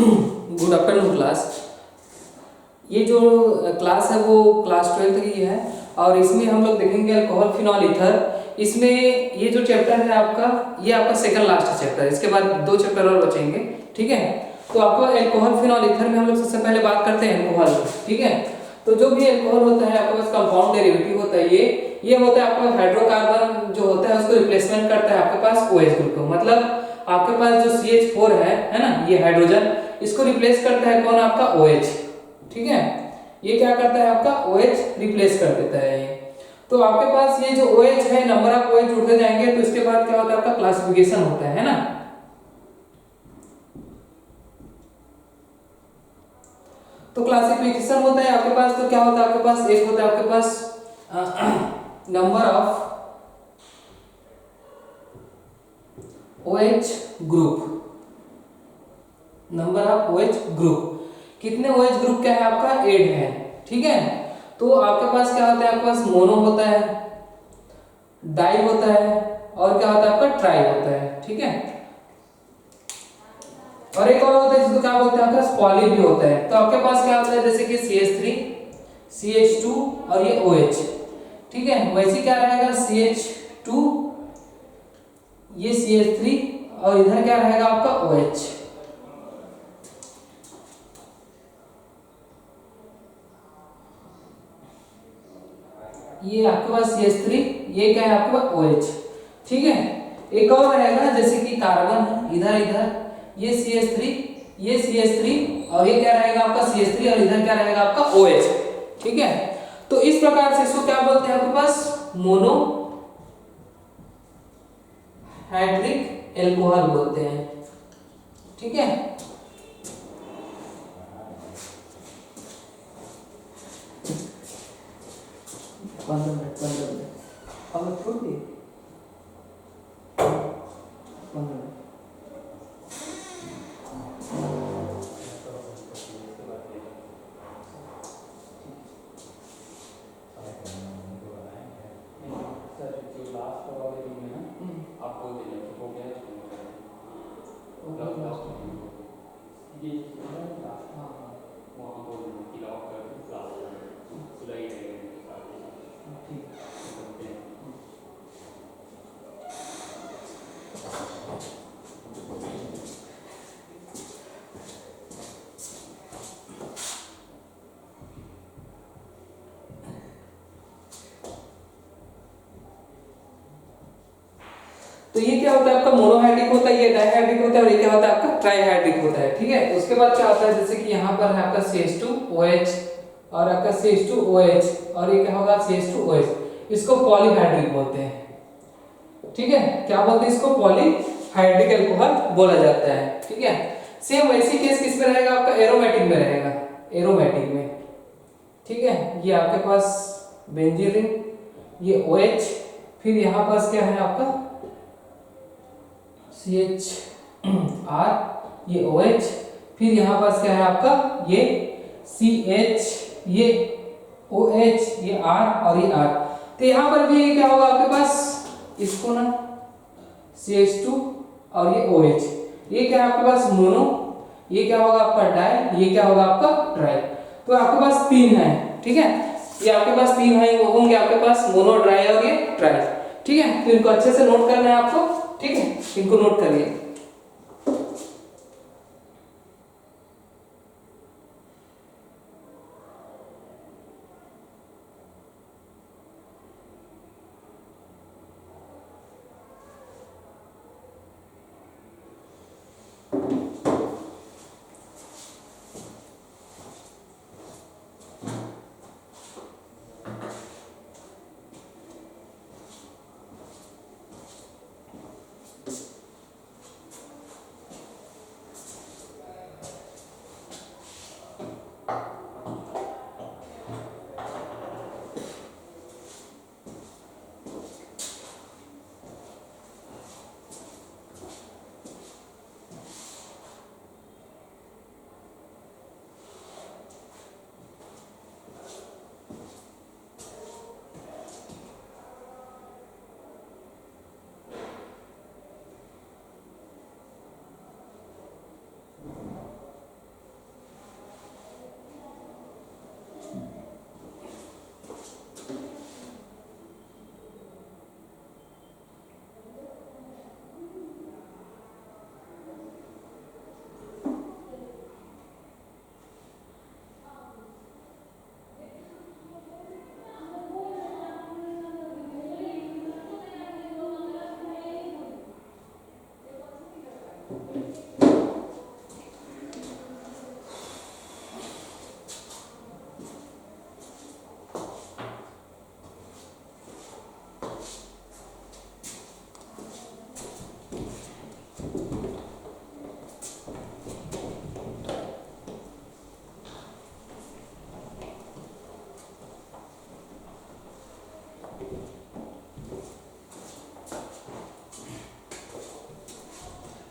Good afternoon class. ये जो class है वो क्लास 12th की है और इसमें हम लोग देखेंगे अल्कोहल फिनॉल ईथर। इसमें ये जो चैप्टर है आपका, ये आपका सेकंड लास्ट चैप्टर है। इसके बाद 2 चैप्टर और बचेंगे, ठीक है। तो आपका अल्कोहल फिनॉल ईथर में हम लोग सबसे पहले बात करते हैं अल्कोहल, ठीक है। तो जो भी अल्कोहल होता है आपके पास कंपाउंड डेरिवेटिव होता है, ये होता है आपका हाइड्रोकार्बन जो होता है उसको रिप्लेसमेंट करता है आपके पास OH ग्रुप को। मतलब आपके पास जो CH4 है ना, ये हाइड्रोजन, इसको रिप्लेस करता है कौन? आपका OH, ठीक है। ये क्या करता है? आपका OH रिप्लेस कर देता है ये। तो आपके पास ये जो OH है, नंबर ऑफ OH जुड़ते जाएंगे तो इसके बाद क्या होता है? आपका क्लासिफिकेशन होता है ना। तो क्लासिफिकेशन होता है आपके पास, तो क्या होता है आपके पास? एक होता है आपके पास number of OH group, number of OH group. कितने OH ग्रुप क्या है आपका? 8 है, ठीक है। तो आपके पास क्या होता है? आपके पास मोनो होता है, डाई होता है और क्या होता है? आपका ट्राई होता है, ठीक है। और एक और होता है जिसको क्या बोलते हैं? आपके पास पॉली भी होता है। तो आपके पास क्या होता है? जैसे कि CH3, CH2 और ये OH, ठीक है। वैसे क्या रहेगा? CH2, ये CH3 और इधर क्या रहेगा? आपका OH। ये आपके पास CH3, ये क्या है आपके पास? OH, ठीक है। एक और रहेगा जैसे कि कार्बन, इधर इधर ये CH3, ये CH3 और ये क्या रहेगा आपका? CH3 और इधर क्या रहेगा आपका? OH, ठीक है। तो इस प्रकार से इसको क्या बोलते हैं आपके पास? मोनो हाइड्रिक एल्कोहल बोलते हैं, ठीक है। 15 मिनट हम लोग छोड़ दिए 15 मिनट। तो ये क्या होता है? आपका मोनोहाइड्रिक होता है, ये डाइहाइड्रिक होता है और ये क्या होता है? आपका ट्राइहाइड्रिक होता है, ठीक है। उसके बाद क्या होता है? जैसे कि यहाँ पर है आपका CH2OH और आपका CH2OH और ये क्या होगा? CH2OH। इसको पॉलीहाइड्रिक बोलते हैं, ठीक है। क्या बोलते हैं इसको? पॉलीहाइड्रिक अल्कोहल बोला जाता है, ठीक है। सेम वैसी केस किस में रहेगा? आपका एरोमेटिक में रहेगा, एरोमेटिक में, ठीक है। ये आपके पास बेंजीन, ये OH, फिर यहाँ पास क्या है आपका? CHR, ये OH, फिर यहाँ पास क्या है आपका? ये CH, ये OH, ये R और ये R। तो यहाँ पर भी क्या होगा आपके पास? इसको ना CH2 और ये OH, ये क्या है आपके पास? मोनो, ये क्या होगा आपका? डाई, ये क्या होगा आपका? ट्राई। तो आपके पास 3 है, ठीक है। ये आपके पास 3 है, वो होंगे आपके पास मोनो, ड्राई और ये ट्राई, ठीक है। तो इनको अच्छे से नोट करना है आपको, ठीक है। इनको नोट करिए।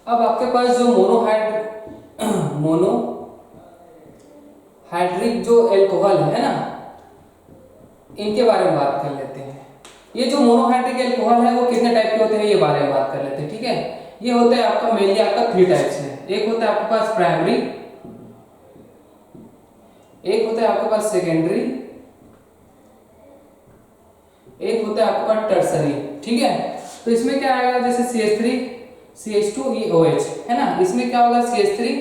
अब आपके पास जो मोनोहाइड्रिक जो एल्कोहल है ना, इनके बारे में बात कर लेते हैं। ये जो मोनोहाइड्रिक एल्कोहल है वो कितने टाइप के होते हैं ये बारे में बात कर लेते हैं, ठीक है। ये होता है आपका मेनली आपका 3 टाइप्स में। एक होता है आपके पास प्राइमरी, एक होता है आपके पास सेकेंडरी, एक होता है आपके पास टर्सरी, ठीक है। तो इसमें क्या आएगा, जैसे CH3 CH2 ये OH है ना, इसमें क्या होगा CH3,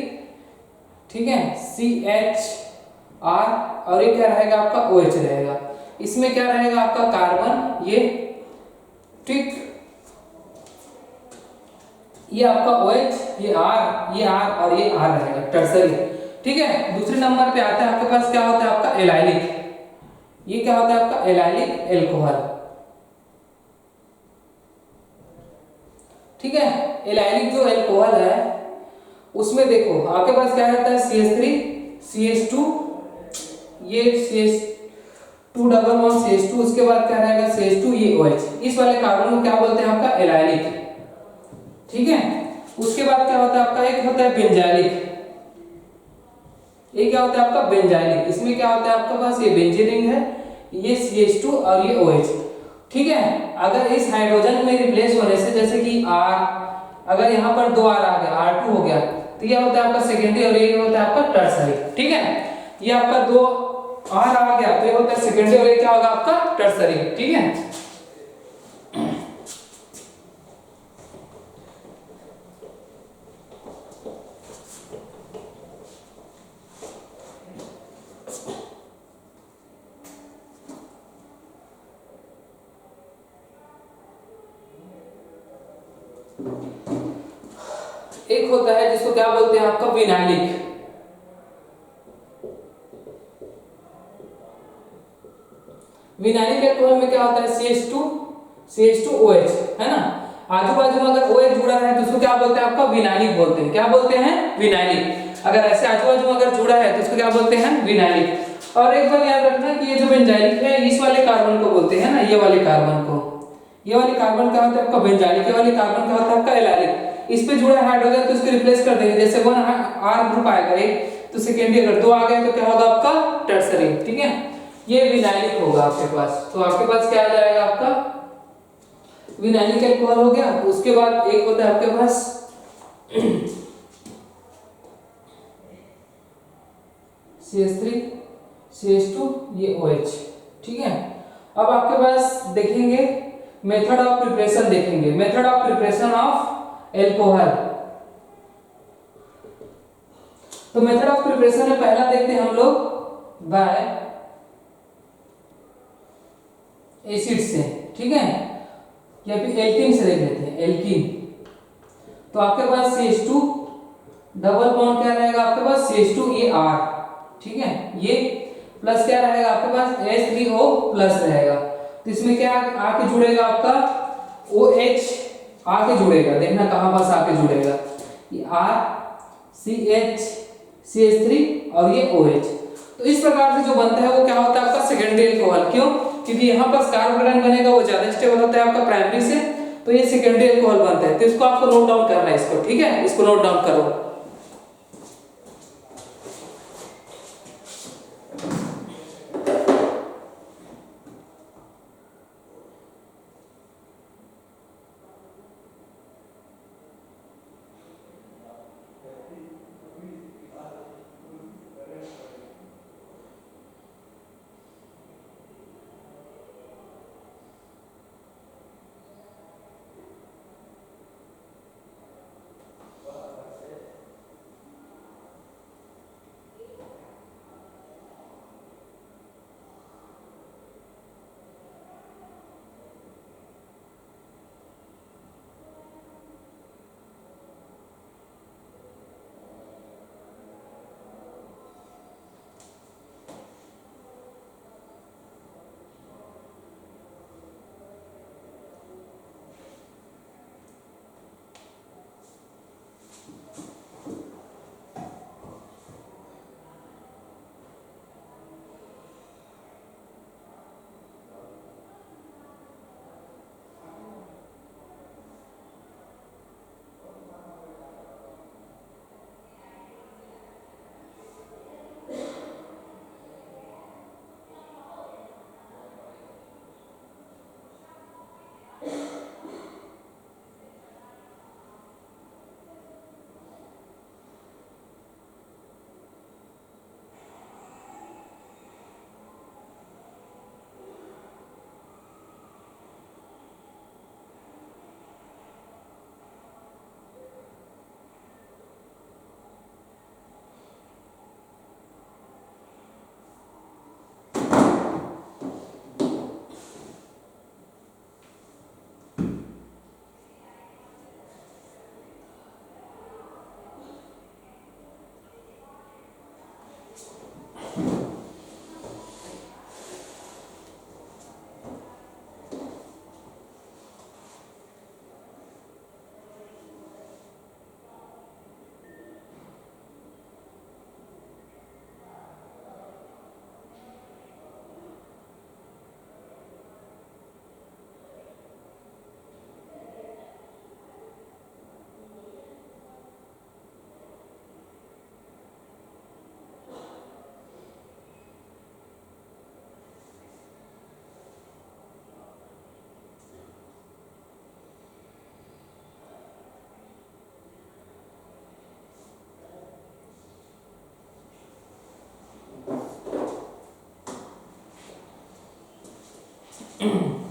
ठीक है, CHR और ये क्या रहेगा आपका OH रहेगा। इसमें क्या रहेगा आपका कार्बन, ये ठीक, ये आपका OH, ये R और ये R रहेगा टर्सरी, ठीक है। दूसरे नंबर पे आता है आपके पास क्या होता है आपका एलाइलिक। ये क्या होता है आपका एलाइलिक एल्कोहल, ठीक है। एलाइलिक जो एल्कोहल है उसमें देखो आपके पास क्या रहता है CH3 CH2, ये CH2 डबल बॉन्ड CH2, उसके बाद क्या रहेगा CH2 ये OH। इस वाले कार्बन को क्या बोलते हैं आपका एलाइलिक, ठीक है। उसके बाद क्या होता है आपका, एक होता है बेंजाइलिक। ये क्या होता है आपका बेंजाइलिक, इसमें क्या होता है आपके पास ये बेंजीन है, ये CH2 और ये OH, ठीक है। अगर इस हाइड्रोजन में रिप्लेस होने से, जैसे कि R, अगर यहाँ पर 2 R आ गया, R2 हो गया, तो ये होता है आपका सेकेंडरी और ये होता है आपका टर्सरी, ठीक है। ये आपका 2 R आ गया तो ये होता है सेकेंडरी और ये क्या होगा आपका टर्सरी, ठीक है। एक होता है जिसको क्या बोलते हैं आपका विनाइलिक। विनाइलिक एल्कोहल में क्या होता है CH2OH है ना, आजू बाजू में अगर OH जुड़ा है तो उसको क्या बोलते हैं आपका विनाइलिक बोलते हैं। क्या बोलते हैं विनाइलिक। अगर ऐसे आजू बाजू में अगर जुड़ा है तो उसको क्या बोलते हैं विनाइलिक। और एक बात याद रखना कि ये जो बेंजाइलिक है इस वाले कार्बन को बोलते हैं ना, ये वाले कार्बन को, ये वाले कार्बन क्या होता है आपका बेंजाइलिक, ये वाले कार्बन क्या होता है आपका एलाइलिक। इस पे जुड़ा हाइड्रोजन तो इसको रिप्लेस कर देंगे, जैसे 1 R ग्रुप आएगा एक, तो सेकेंडरी अगर 2 आ गए तो क्या होगा आपका टर्सरी, ठीक है। ये विनाइलिक होगा आपके पास। तो आपके पास क्या आ जाएगा आपका विनाइलिक एल्कोहल हो गया। उसके बाद एक होता है आपके पास CH3 CH2 ये OH, ठीक है। अब आपके पास देखेंगे मेथड ऑफ प्रिपरेशन, देखेंगे method of preparation of alcohol. तो मेथड ऑफ प्रिपरेशन में पहला देखते हैं हम लोग बाय एसिड से, ठीक है, या फिर एल्कीन से देख लेते हैं, एल्कीन। तो आपके पास CH2 डबल बॉन्ड क्या रहेगा आपके पास CH2 ये R, ठीक है, ये प्लस क्या रहेगा आपके पास H3O प्लस रहेगा। तो इसमें क्या आके जुड़ेगा आपका OH आके जुड़ेगा, देखना कहां पास आके जुड़ेगा, ये R CH CH3 और ये OH। तो इस प्रकार से जो बनता है वो क्या होता है आपका सेकेंडरी एल्कोहल। क्यों? क्योंकि यहाँ पर कार्बोकेटायन बनेगा वो ज्यादा स्टेबल होता है आपका प्राइमरी से, तो ये सेकेंडरी एल्कोहल बनता है। तो इसको आपको नोट डाउन करना है इसको, ठीक है, इसको नोट डाउन करो।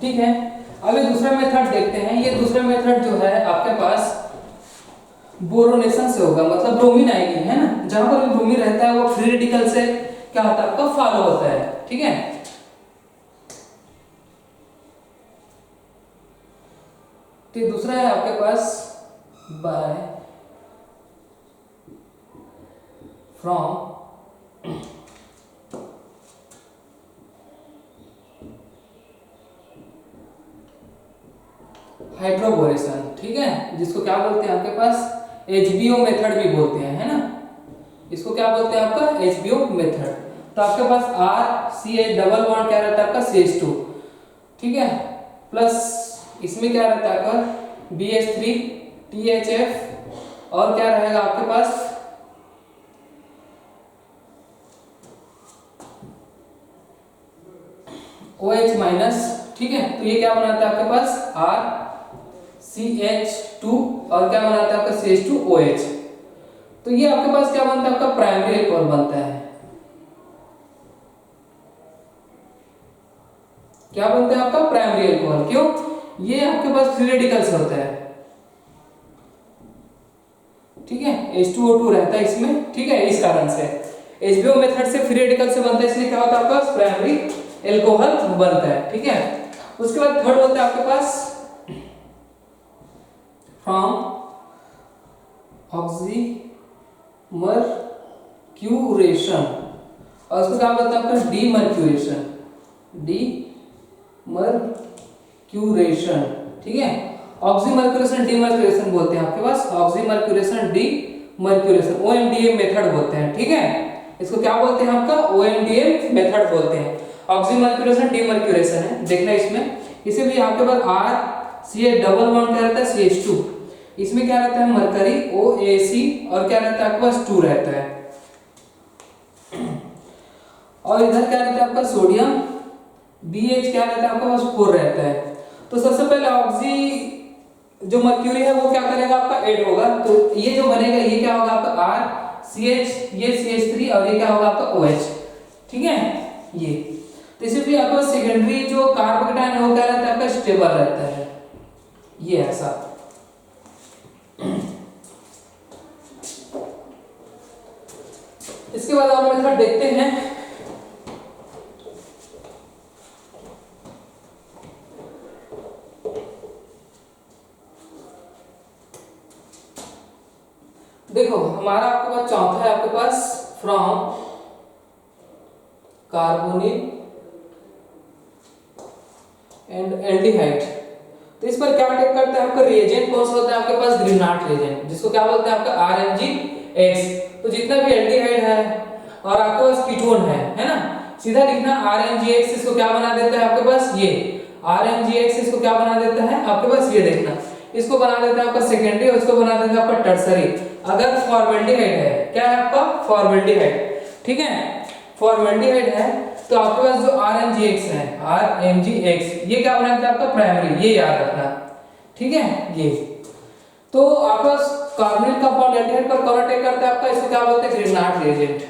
ठीक है। अब ये दूसरा मेथड देखते हैं। ये दूसरा मेथड जो है आपके पास बोरोनेशन से होगा, मतलब ब्रोमीन आएगी, है ना। जहां पर भी ब्रोमीन रहता है वो फ्री रेडिकल से क्या होता है आपका फॉलो होता है, ठीक है। तो दूसरा है आपके पास बाय फ्रॉम हाइड्रोबोरेशन, ठीक है, जिसको क्या बोलते हैं आपके पास HBO मेथड भी बोलते हैं, है ना। इसको क्या बोलते हैं आपका HBO मेथड। तो आपके पास RCH डबल बॉन्ड क्या रहता है आपका CH2, ठीक है, प्लस इसमें क्या रहता है आपका BH3 THF और क्या रहेगा आपके पास OH माइनस, ठीक है। तो ये क्या बनाता है आपके पास RCH2 और क्या बनाता है आपका CH2OH। तो ये आपके पास क्या बनता है आपका प्राइमरी अल्कोहल बनता है। क्या बनता है आपका प्राइमरी अल्कोहल, क्यों, ये आपके पास फ्री रेडिकल्स होता है, ठीक है, H2O2 रहता है इसमें, ठीक है। इस कारण से HBO मेथड से फ्री रेडिकल से बनता है, इसलिए क्या होता है आपका प्राइमरी अल्कोहल बनता है, ठीक है। उसके बाद थर्ड होता है आपके पास फ्रॉम ऑक्सीमर्क्यूरेशन और उसको क्या बोलते हैं आपका डीमर्क्यूरेशन, डीमर्क्यूरेशन, ठीक है। ऑक्सीमर्क्यूरेशन डीमर्क्यूरेशन बोलते हैं आपके पास, ऑक्सीमर्क्यूरेशन डीमर्क्यूरेशन OMDA मेथड बोलते हैं, ठीक है। इसको क्या बोलते हैं आपका OMDA मेथड बोलते हैं। ऑक्सीमर्क्यूरेशन डीमर्क्यूरेशन है, देखना इसमें, इसे भी आपके पास RCH डबल बॉन्ड क्या रहता है CH2, इसमें क्या रहता है मरकरी OAC और क्या रहता है आपके पास 2 रहता है, और इधर क्या रहता है आपका सोडियम BH क्या रहता है आपके पास 4 रहता है। तो सबसे पहले ऑक्सी जो मर्क्यूरी है वो क्या करेगा आपका ऐड होगा, तो ये जो बनेगा ये क्या होगा आपका RCH, ये CH3 और ये क्या होगा आपका OH, ठीक है। ये तो इसे भी आपका सेकेंडरी जो कार्बोकेटायन है वो क्या रहता है आपका स्टेबल रहता है, ये ऐसा। इसके बाद और मेथड देखते हैं। देखो हमारा आपके पास चौथा है आपके पास फ्रॉम कार्बोनिल एंड एल्डिहाइड। तो इस पर क्या टेक करता है आपका रिएजेंट कौन सा होता है आपके पास ग्रिनाट रिएजेंट, जिसको क्या बोलते हैं आपका RMgX। तो जितना भी एल्डिहाइड है और आपके पास कीटोन है ना, सीधा लिखना RMgX, इसको क्या बना देता है आपके पास ये RMgX, इसको क्या बना देता है आपके पास ये देखना, इसको बना देता है आपका सेकेंडरी और इसको बना देता है आपका टर्सरी। अगर फॉर्मेल्डिहाइड है, क्या है आपका फॉर्मेल्डिहाइड, ठीक है, फॉर्मेल्डिहाइड है तो आपके पास जो RMgX है RMgX ये क्या बना देता है आपका प्राइमरी, ये याद रखना, ठीक है। ये तो आपका कार्बोनिल कंपाउंड एल्डिहाइड पर कौन अटैक करता है आपका, इसको क्या बोलते हैं ग्रिनाट रिएजेंट,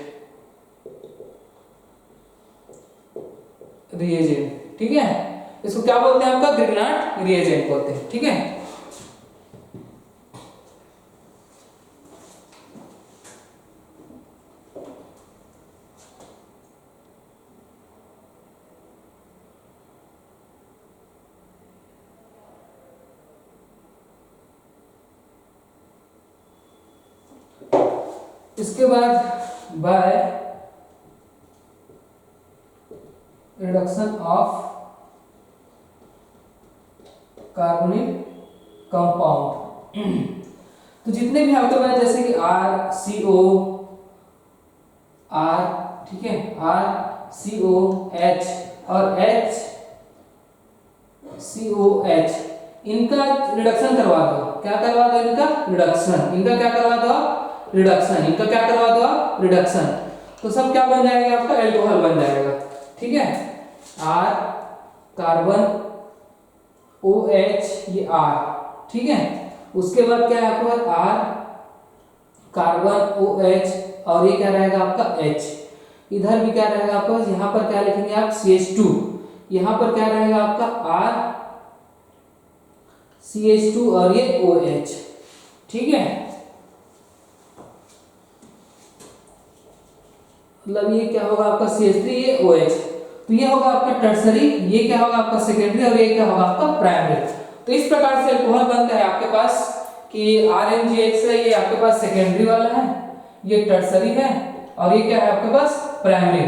ठीक है, इसको क्या बोलते हैं आपका ग्रिनाट रिएजेंट बोलते हैं, ठीक है। इसके बाद by reduction of carbonyl compound, तो जितने भी आपके पास जैसे कि RCO R, ठीक है, RCOH और HCOH, इनका रिडक्शन करवा दो, क्या करवा दो इनका रिडक्शन, इनका क्या करवा दो रिडक्शन, इनका क्या करवा दो रिडक्शन, तो सब क्या बन जाएगा आपका एल्कोहल बन जाएगा, ठीक है। R कार्बन OH ये R, ठीक है, उसके बाद क्या है आपके पास R कार्बन OH और ये क्या रहेगा आपका H, इधर भी क्या रहेगा आपके पास, यहाँ पर क्या लिखेंगे आप CH2, यहाँ पर क्या रहेगा आपका RCH2 और ये OH, ठीक है। मतलब ये क्या होगा आपका CH3, ये OH, तो ये होगा आपका टर्सरी, ये क्या होगा आपका सेकेंडरी, और ये क्या होगा आपका प्राइमरी। तो इस प्रकार से अल्कोहल बनता है आपके पास कि RNGX है, ये आपके पास सेकेंडरी वाला है, ये टर्सरी है, और ये क्या है आपके पास प्राइमरी,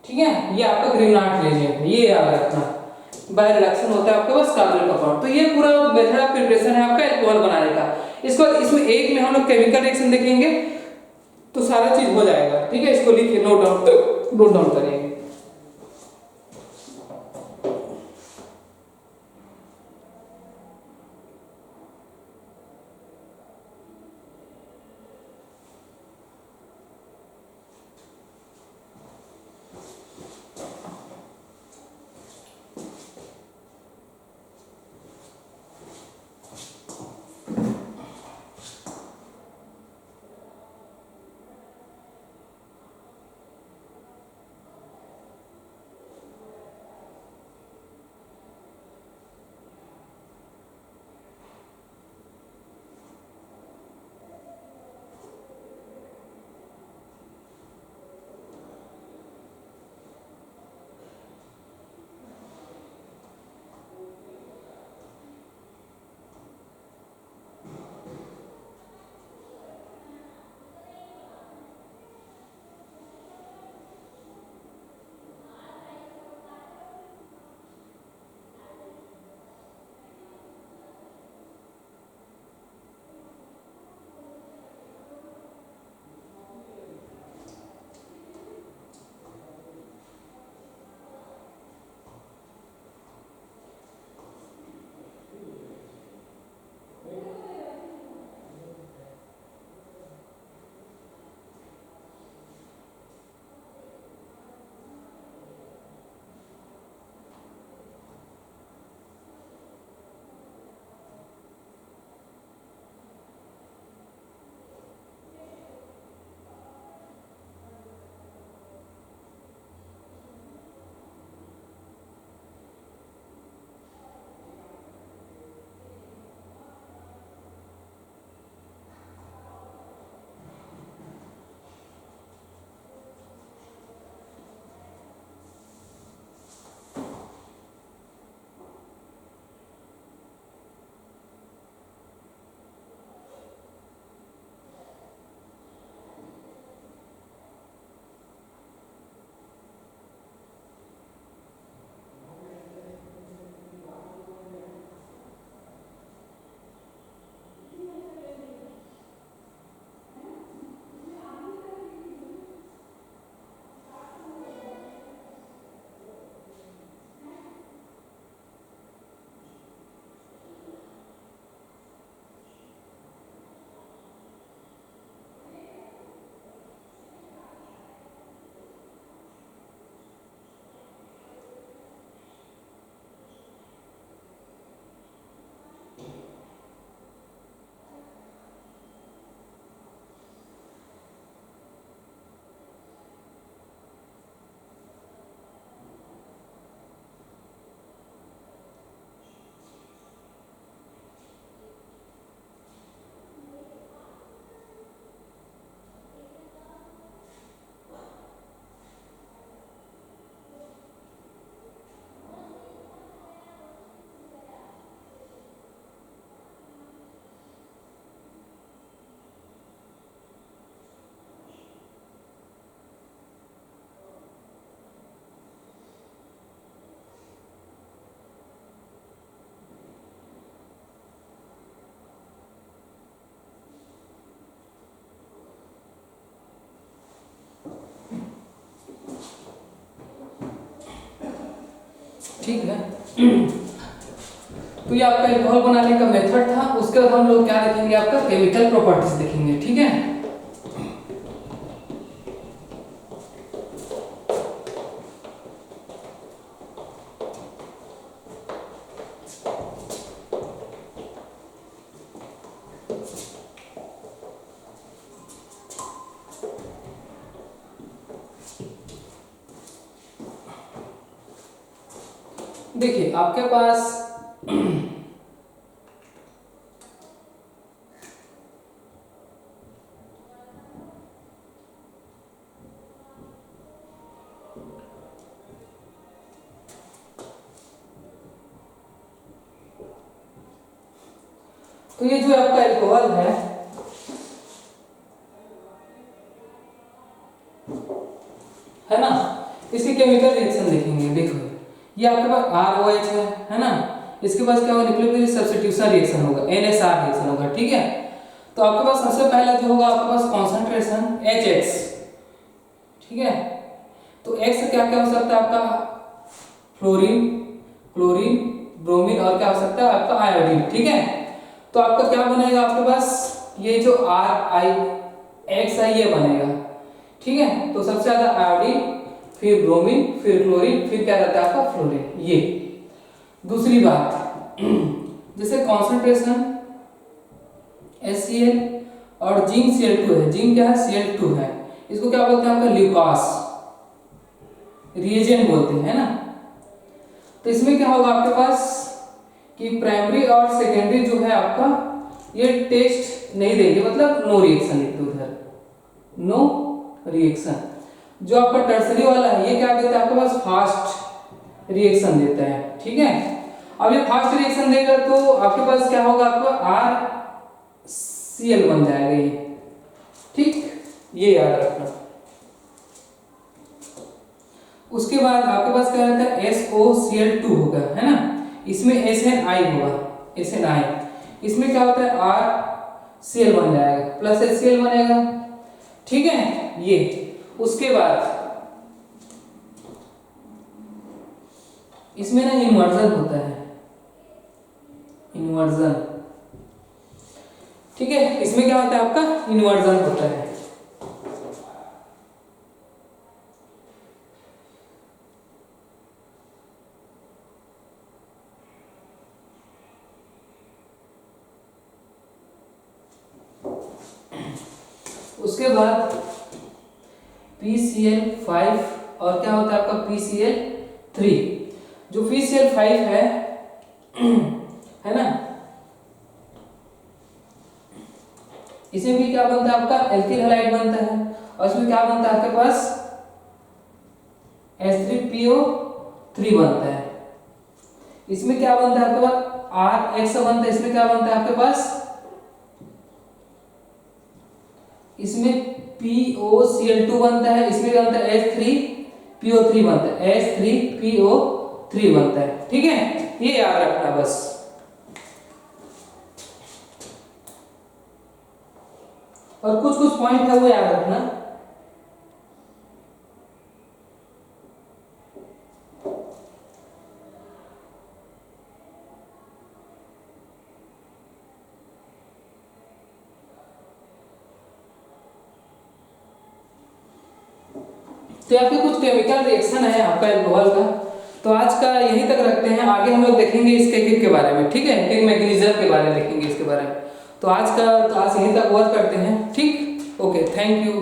ठीक है। ये आपका ग्रिग्नार्ड रिएजेंट है, ये याद रखना। बाय रिडक्शन होता है आपके पास कार्बोनिल कंपाउंड। तो ये पूरा मेथड ऑफ प्रिपरेशन है आपका अल्कोहल बनाने का। इसको इसमें एक में हम लोग केमिकल रिएक्शन देखेंगे तो सारा चीज हो जाएगा, ठीक है। इसको लिखिए, नोट डाउन करिए। ठीक है। तो ये आपका अल्कोहल बनाने का मेथड था। उसके बाद हम लोग क्या देखेंगे, आपका केमिकल प्रॉपर्टीज देखेंगे, ठीक है। देखिए आपके पास तो ये जो आपका अल्कोहल है ना, इसकी केमिकल रिएक्शन देखेंगे। देखो ये आपके पास ROH है ना, इसके पास क्या होगा, न्यूक्लियोफिलिक सब्स्टिट्यूशन रिएक्शन होगा, NSR रिएक्शन होगा, ठीक है। तो आपके पास सबसे पहला जो होगा आपके पास कॉन्सेंट्रेशन HX, ठीक है। तो X से क्या क्या हो सकता है आपका, फ्लोरीन, क्लोरीन, ब्रोमीन और क्या हो सकता है आपका आयोडीन, ठीक है। तो आपका क्या बनेगा आपके पास, ये जो RiX है ये बनेगा, ठीक है। तो सबसे ज्यादा आयोडीन, फिर ब्रोमीन, फिर क्लोरीन, फिर क्या रहता है आपका फ्लोरीन। ये दूसरी बात, जैसे कॉन्सेंट्रेशन HCl और जिंक Cl2 है, जिंक क्या है Cl2 है, इसको क्या बोलते हैं आपका ल्यूकास रिएजेंट बोलते हैं ना। तो इसमें क्या होगा आपके पास कि प्राइमरी और सेकेंडरी जो है आपका ये टेस्ट नहीं देंगे, मतलब नो रिएक्शन लिख दो उधर, नो रिएक्शन। जो आपका टर्सरी वाला है ये क्या देता है आपके पास, फास्ट रिएक्शन देता है, ठीक है। अब ये फास्ट रिएक्शन देगा तो आपके पास क्या होगा, आपका RCl बन जाएगा ये, ठीक, ये याद रखना। उसके बाद आपके पास क्या रहता है, SOCl2 होगा, है ना, इसमें SNI होगा, SNI, इसमें क्या होता है RCl बन जाएगा, प्लस HCl बनेगा, ठीक है ये। उसके बाद इसमें ना इन्वर्जन होता है, इन्वर्जन, ठीक है। इसमें क्या होता है आपका इन्वर्जन होता है। उसके बाद PCl5 और क्या होता है आपका PCl3। जो PCl5 है ना, इसमें भी क्या बनता है आपका एल्किल हैलाइड बनता है, और इसमें क्या बनता है आपके पास H3PO3 बनता है। इसमें क्या बनता है आपके पास RX बनता है, इसमें क्या बनता है आपके पास, इसमें POCl2 बनता है, इसमें क्या बनता है H3PO3 बनता है, H3PO3 बनता है, ठीक है। ये याद रखना बस। और कुछ कुछ पॉइंट है वो याद रखना। तो यहाँ पे कुछ केमिकल रिएक्शन है आपका अल्कोहल का। तो आज का यहीं तक रखते हैं, आगे हम लोग देखेंगे इसके किक के बारे में, ठीक है, किक मैकेनिज्म के बारे में देखेंगे इसके बारे में। तो आज का क्लास यहीं तक वर्क करते हैं, ठीक, ओके, थैंक यू।